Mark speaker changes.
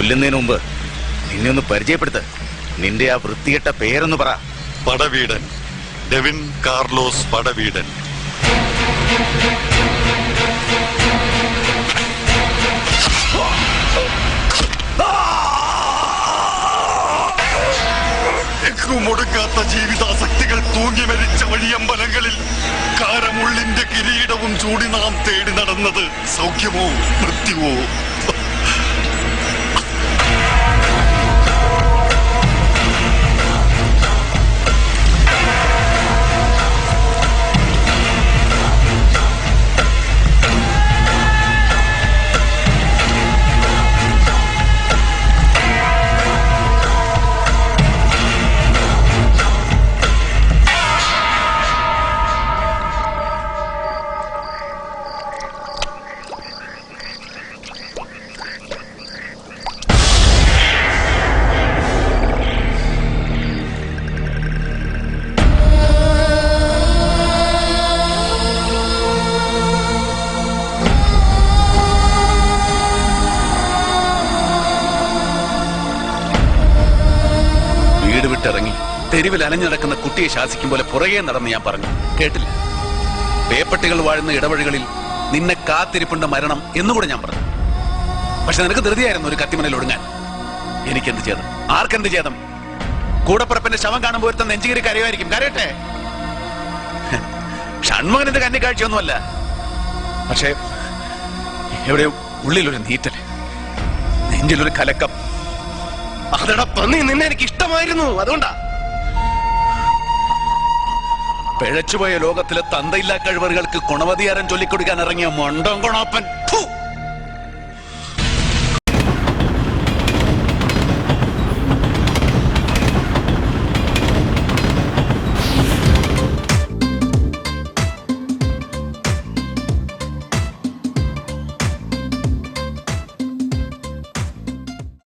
Speaker 1: കൊല്ലുന്നതിന് മുമ്പ് നിന്നെ ഒന്ന് പരിചയപ്പെടുത്ത്. നിന്റെ ആ വൃത്തികെട്ട പേരൊന്ന് പറ.
Speaker 2: പടവീടൻ, ഡെവിൻ കാർലോസ് പടവീടൻ. മുടക്കാത്ത ജീവിതാസക്തികൾ തൂങ്ങി മരിച്ച വഴിയമ്പലങ്ങളിൽ കാരമുള്ളിന്റെ കിരീടവും ചൂടി നാം തേടി നടന്നത് സൗഖ്യമോ മൃത്യുവോ?
Speaker 3: വിട്ടിറങ്ങി തെരുവിൽ അലഞ്ഞു നടക്കുന്ന കുട്ടിയെ ശാസിക്കും പോലെ പുറകെ നടന്ന് ഞാൻ പറഞ്ഞു. കേട്ടില്ല. പേപ്പട്ടികൾ വാഴുന്ന ഇടവഴികളിൽ നിന്നെ കാത്തിരിപ്പുണ്ട് മരണം എന്നുകൂടെ ഞാൻ പറഞ്ഞു. പക്ഷെ നിനക്ക് ധൃതിയായിരുന്നു ഒരു കത്തിമനയിൽ ഒടുങ്ങാൻ. എനിക്കെന്ത് ചെയ്തം? ആർക്കെന്ത് ചെയ്തം? കൂടപ്പുറപ്പിന്റെ ശവം കാണുമ്പോൾ ഒരുത്തൻ നെഞ്ചുകേറി കരയുമായിരിക്കും. കരയട്ടെ. ഷൺമുഖനിന്റെ കന്നിക്കാഴ്ചയൊന്നുമല്ല. പക്ഷെ എവിടെയോ ഉള്ളിലൊരു നീറ്റല്, നെഞ്ചിലൊരു കലക്കം. അതടപ്പം നിന്നെ എനിക്ക് ഇഷ്ടമായിരുന്നു. അതുകൊണ്ടാ പിഴച്ചുപോയ ലോകത്തിലെ തന്തയില്ലാ കഴിവറുകൾക്ക് ഗുണവധിയാരം ചൊല്ലിക്കൊടുക്കാൻ ഇറങ്ങിയ മൊണ്ടം കൊണാപ്പൻ.